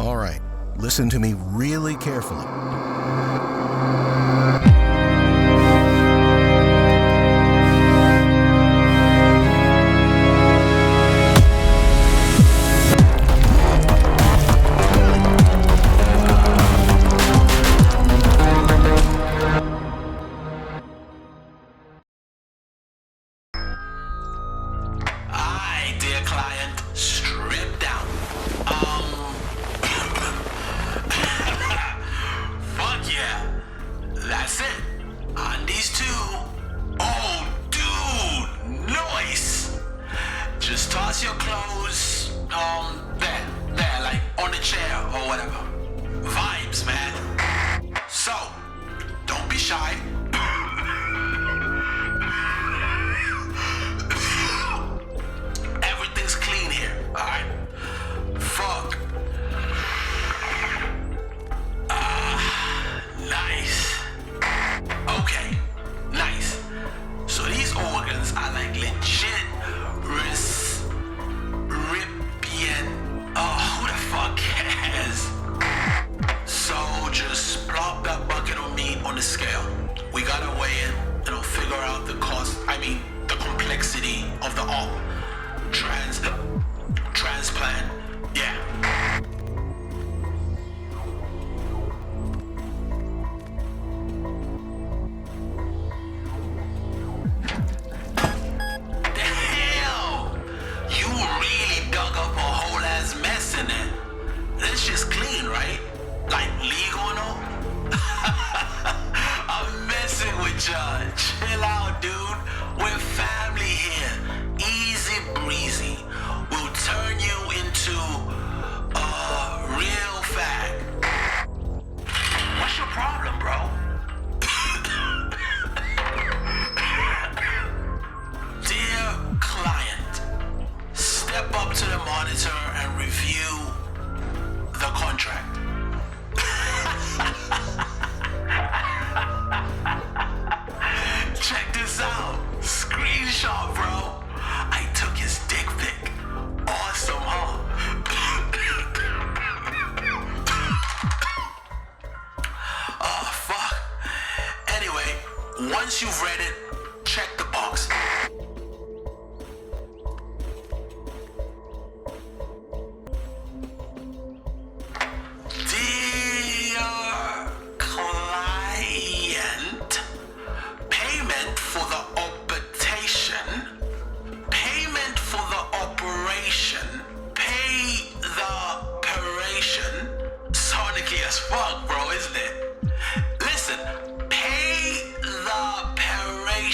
All right, listen to me really carefully. Dear client, strip down. Fuck yeah. That's it. On these two. Oh, dude. Nice. Just toss your clothes, there, like on the chair or whatever. Vibes, man. So, don't be shy. Everything's clean here, alright? Fuck. Nice. Okay, nice. So these organs are like legit recipient. Oh, who the fuck cares? So just plop that bucket of meat on the scale. We gotta weigh it, figure out the cost, the complexity of the transplant, yeah. The hell? You really dug up a whole ass mess in it. It's just clean, right? Like legal and all? I'm messing with ya. Chill out, dude. We're family here. Easy breezy. We'll turn you into a real fag. What's your problem, bro? Dear client, step up to the monitor and review the contract. Check this out. Screenshot, bro. I took his dick pic. Awesome, huh? Oh, fuck. Anyway, once you've read it, check the box. Dear client, payment for the operation, pay the operation. Sonically as fuck, bro, isn't it? Listen, pay the operation.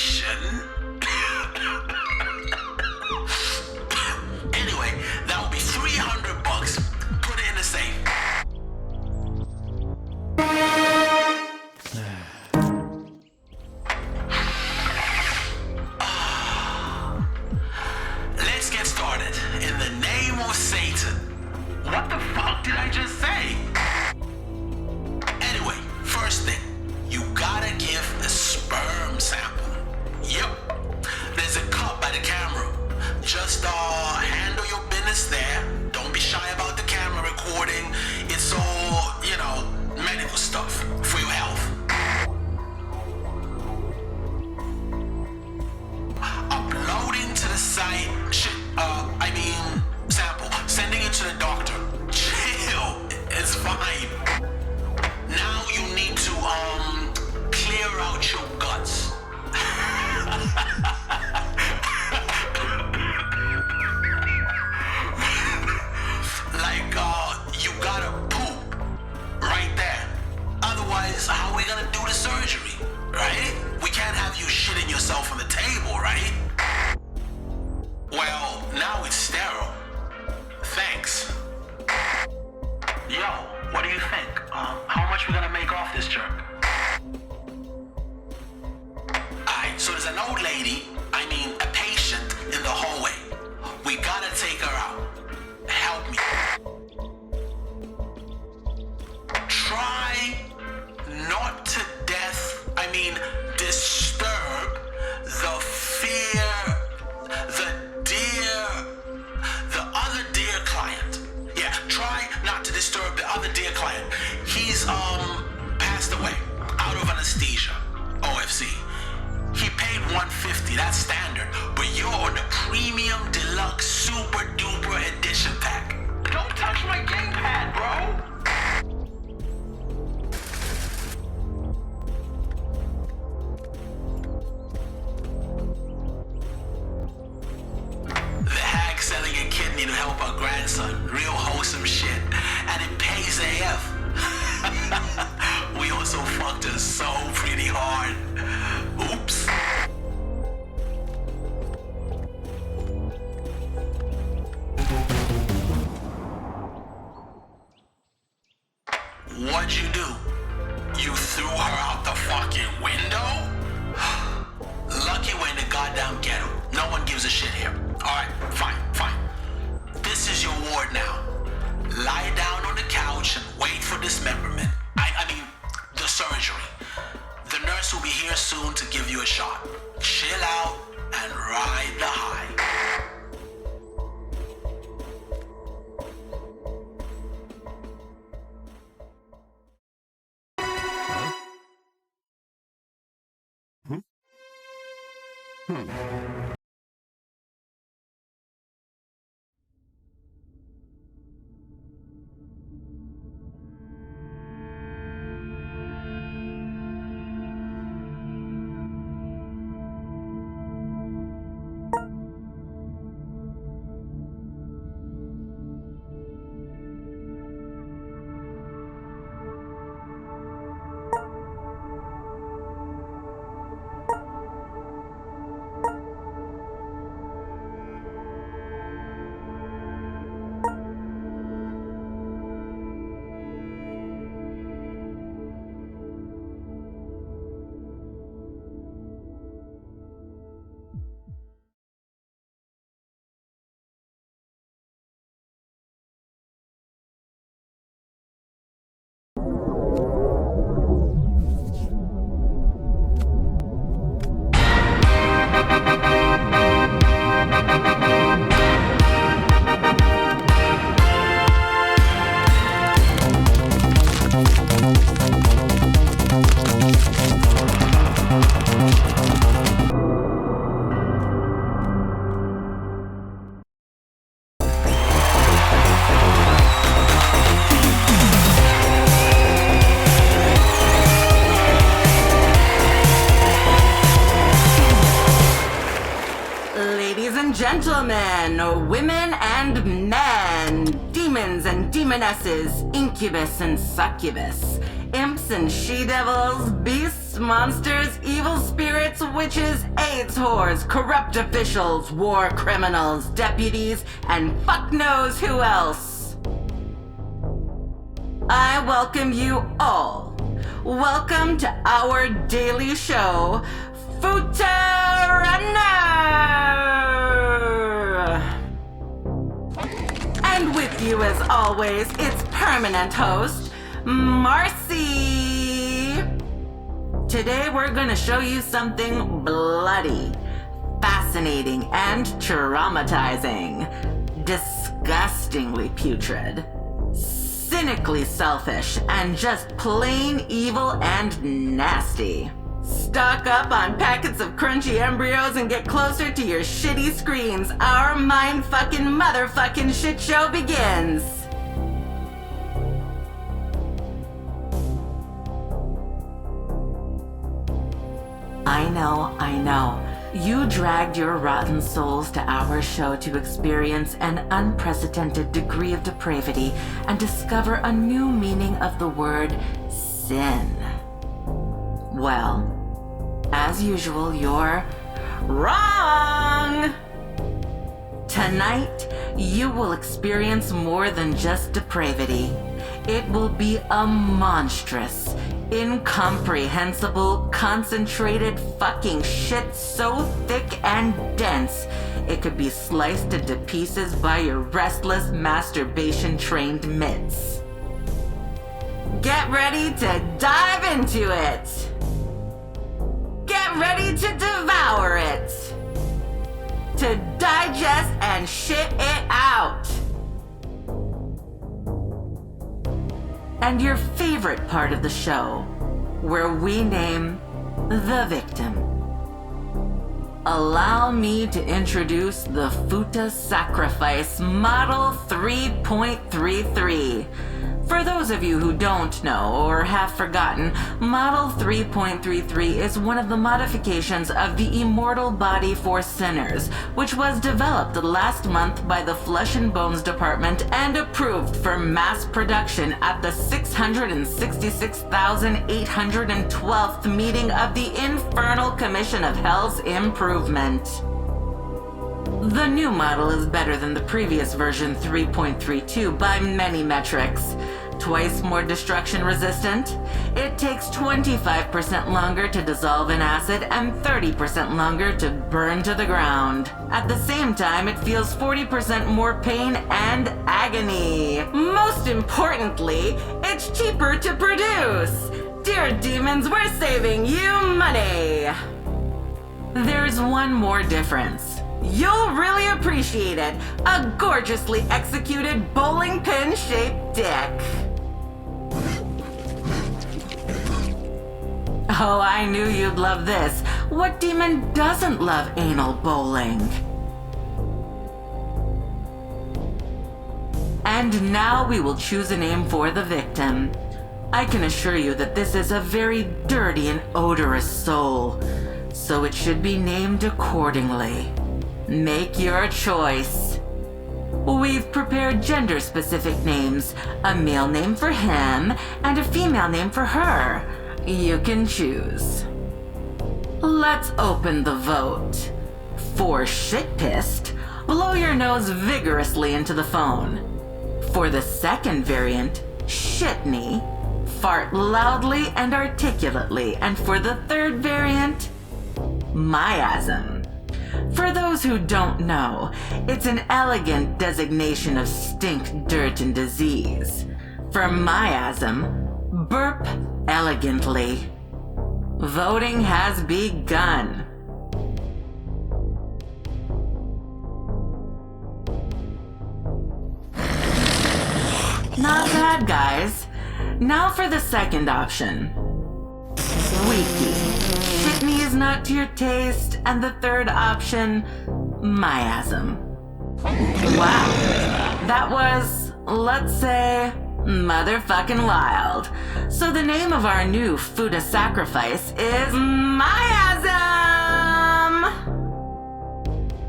pretty hard. Oops. What'd you do? You threw her out the fucking window? Lucky we're in the goddamn ghetto. No one gives a shit here. Alright, fine. This is your ward now. Lie down on the couch and wait for dismemberment. I mean, the surgery. The nurse will be here soon to give you a shot. Chill out and ride the high. Gentlemen, women and men, demons and demonesses, incubus and succubus, imps and she-devils, beasts, monsters, evil spirits, witches, AIDS whores, corrupt officials, war criminals, deputies, and fuck knows who else. I welcome you all. Welcome to our daily show, Futa Runner! And with you as always, its permanent host, Marcy! Today we're gonna show you something bloody, fascinating, and traumatizing. Disgustingly putrid, cynically selfish, and just plain evil and nasty. Stock up on packets of crunchy embryos and get closer to your shitty screens. Our mind-fucking motherfucking shit show begins. I know. You dragged your rotten souls to our show to experience an unprecedented degree of depravity and discover a new meaning of the word sin. Well, as usual, you're wrong! Tonight, you will experience more than just depravity. It will be a monstrous, incomprehensible, concentrated fucking shit so thick and dense, it could be sliced into pieces by your restless, masturbation-trained mitts. Get ready to dive into it! Get ready to devour it! To digest and shit it out! And your favorite part of the show, where we name the victim. Allow me to introduce the Futa Sacrifice Model 3.33. For those of you who don't know or have forgotten, Model 3.33 is one of the modifications of the Immortal Body for Sinners, which was developed last month by the Flesh and Bones Department and approved for mass production at the 666,812th meeting of the Infernal Commission of Hell's Improvement. The new model is better than the previous version 3.32 by many metrics. Twice more destruction resistant. It takes 25% longer to dissolve in acid and 30% longer to burn to the ground. At the same time, it feels 40% more pain and agony. Most importantly, it's cheaper to produce. Dear demons, we're saving you money. There's one more difference. You'll really appreciate it. A gorgeously executed bowling pin-shaped dick. Oh, I knew you'd love this. What demon doesn't love anal bowling? And now we will choose a name for the victim. I can assure you that this is a very dirty and odorous soul, so it should be named accordingly. Make your choice. We've prepared gender-specific names, a male name for him and a female name for her. You can choose. Let's open the vote. For shit-pissed, blow your nose vigorously into the phone. For the second variant, shitney, fart loudly and articulately. And for the third variant, miasm. For those who don't know, it's an elegant designation of stink, dirt, and disease. For miasm, burp elegantly. Voting has begun. Not bad, guys. Now for the second option. Squeaky. Shitney is not to your taste, and the third option, miasm. Wow. That was, let's say, motherfucking wild. So the name of our new Futa sacrifice is Miasm!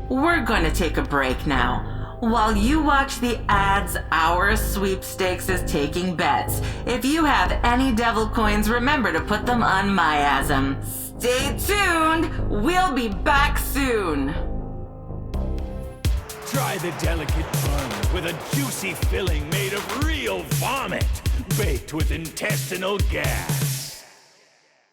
We're going to take a break now. While you watch the ads, our sweepstakes is taking bets. If you have any devil coins, remember to put them on Miasm. Stay tuned! We'll be back soon! Try the delicate bun with a juicy filling made of real vomit, baked with intestinal gas.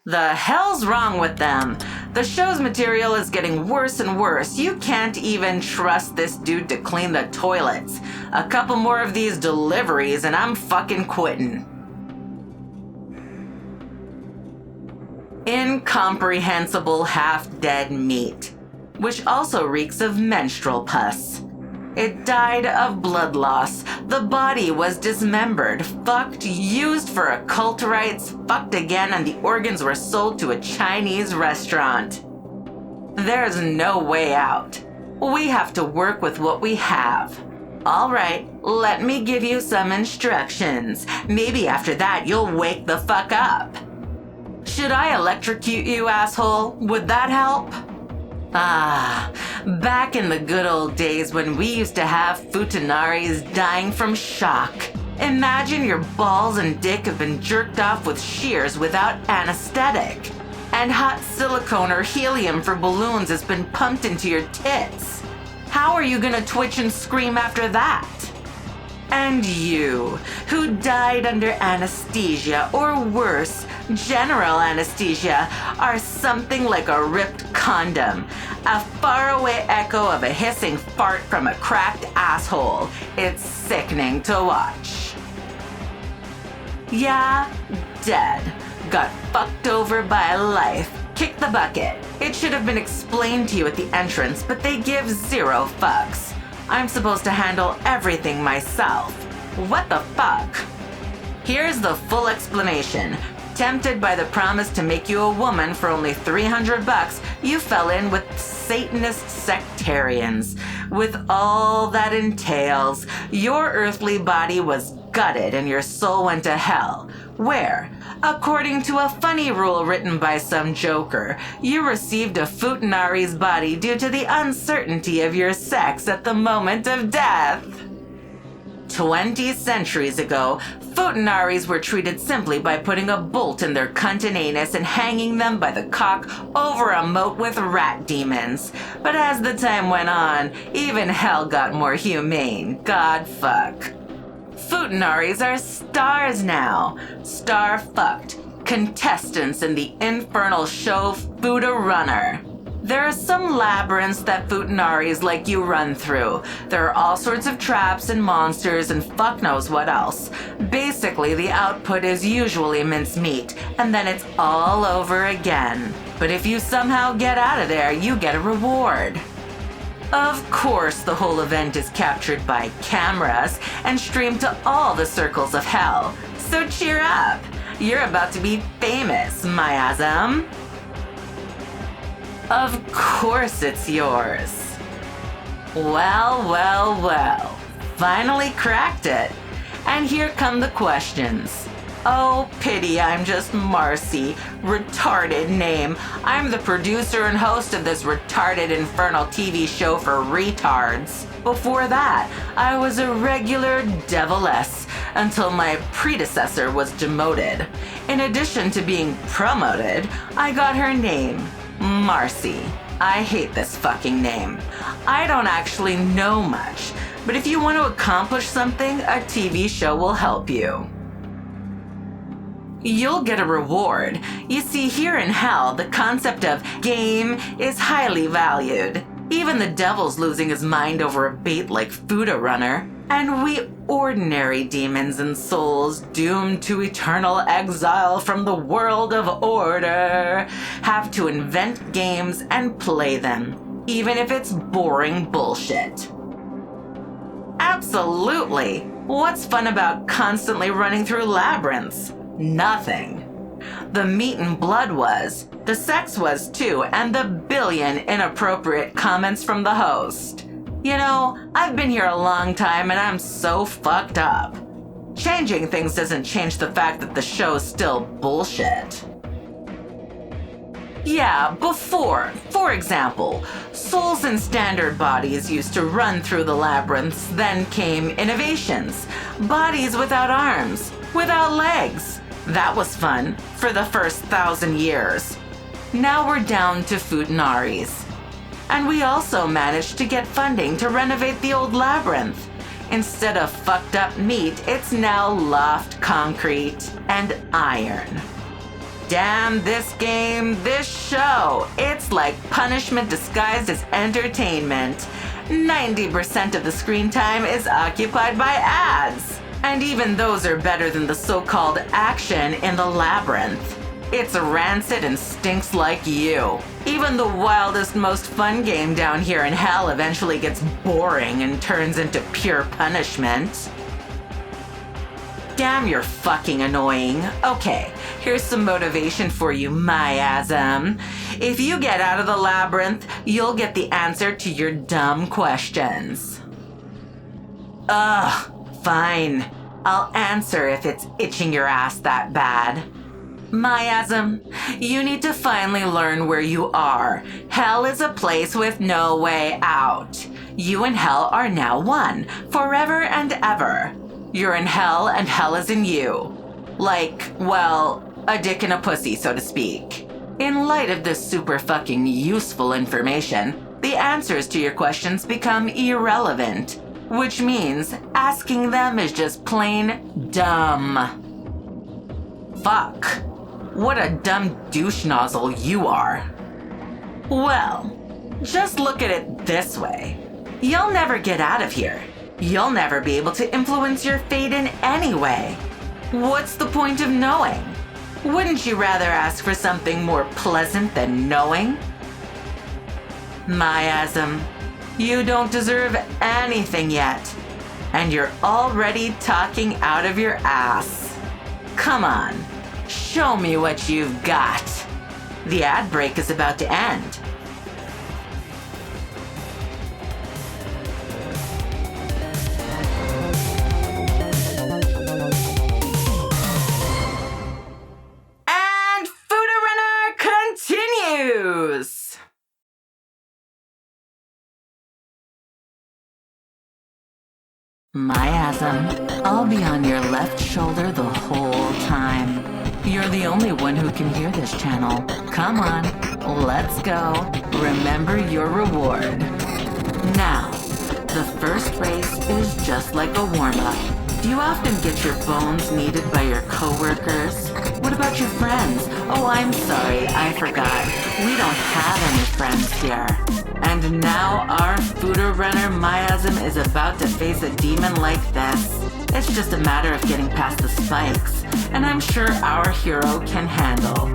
The hell's wrong with them? The show's material is getting worse and worse. You can't even trust this dude to clean the toilets. A couple more of these deliveries and I'm fucking quitting. Incomprehensible half-dead meat, which also reeks of menstrual pus. It died of blood loss. The body was dismembered, fucked, used for occult rites, fucked again, and the organs were sold to a Chinese restaurant. There's no way out. We have to work with what we have. All right, let me give you some instructions. Maybe after that you'll wake the fuck up. Should I electrocute you, asshole? Would that help? Ah, back in the good old days when we used to have futanaris dying from shock. Imagine your balls and dick have been jerked off with shears without anesthetic. And hot silicone or helium for balloons has been pumped into your tits. How are you gonna twitch and scream after that? And you, who died under anesthesia or worse, general anesthesia, are something like a ripped condom, a faraway echo of a hissing fart from a cracked asshole. It's sickening to watch. Yeah, dead. Got fucked over by life. Kick the bucket. It should have been explained to you at the entrance, but they give zero fucks. I'm supposed to handle everything myself. What the fuck? Here's the full explanation. Tempted by the promise to make you a woman for only $300, you fell in with Satanist sectarians. With all that entails, your earthly body was gutted and your soul went to hell, where, according to a funny rule written by some joker, you received a Futanari's body due to the uncertainty of your sex at the moment of death. 20 centuries ago, Futanaris were treated simply by putting a bolt in their cunt and anus and hanging them by the cock over a moat with rat demons. But as the time went on, even hell got more humane. God fuck. Futanaris are stars now. Star-fucked contestants in the infernal show Futa Runner. There are some labyrinths that Futanaris like you run through. There are all sorts of traps and monsters and fuck knows what else. Basically, the output is usually mincemeat, and then it's all over again. But if you somehow get out of there, you get a reward. Of course, the whole event is captured by cameras and streamed to all the circles of hell. So cheer up. You're about to be famous, Miasm. Of course it's yours. Well. Finally cracked it. And here come the questions. Oh, pity, I'm just Marcy. Retarded name. I'm the producer and host of this retarded infernal TV show for retards. Before that, I was a regular deviless until my predecessor was demoted. In addition to being promoted, I got her name. Marcy. I hate this fucking name. I don't actually know much, but if you want to accomplish something, a TV show will help you. You'll get a reward. You see, here in hell, the concept of game is highly valued. Even the devil's losing his mind over a bait like Futa Runner. And we ordinary demons and souls doomed to eternal exile from the world of order have to invent games and play them, even if it's boring bullshit. Absolutely. What's fun about constantly running through labyrinths? Nothing. The meat and blood was, the sex was too, and the billion inappropriate comments from the host. You know, I've been here a long time and I'm so fucked up. Changing things doesn't change the fact that the show's still bullshit. Yeah, before, for example, souls in standard bodies used to run through the labyrinths, then came innovations. Bodies without arms, without legs. That was fun for the first 1,000 years. Now we're down to Futanaris. And we also managed to get funding to renovate the old labyrinth. Instead of fucked up meat, it's now loft concrete and iron. Damn this game, this show. It's like punishment disguised as entertainment. 90% of the screen time is occupied by ads. And even those are better than the so-called action in the labyrinth. It's rancid and stinks like you. Even the wildest, most fun game down here in hell eventually gets boring and turns into pure punishment. Damn, you're fucking annoying. Okay, here's some motivation for you, Miasm. If you get out of the labyrinth, you'll get the answer to your dumb questions. Ugh, fine. I'll answer if it's itching your ass that bad. Miasm, you need to finally learn where you are. Hell is a place with no way out. You and hell are now one, forever and ever. You're in hell and hell is in you. Like, well, a dick and a pussy, so to speak. In light of this super fucking useful information, the answers to your questions become irrelevant, which means asking them is just plain dumb. Fuck. What a dumb douche nozzle you are. Well, just look at it this way. You'll never get out of here. You'll never be able to influence your fate in any way. What's the point of knowing? Wouldn't you rather ask for something more pleasant than knowing? Miasm, you don't deserve anything yet, and you're already talking out of your ass. Come on. Show me what you've got. The ad break is about to end. Miasm, I'll be on your left shoulder the whole time. You're the only one who can hear this channel. Come on, let's go. Remember your reward. Now, the first race is just like a warm-up. Do you often get your bones kneaded by your coworkers? What about your friends? Oh, I'm sorry, I forgot. We don't have any friends here. And now our Futa runner Miasm is about to face a demon like this. It's just a matter of getting past the spikes, and I'm sure our hero can handle.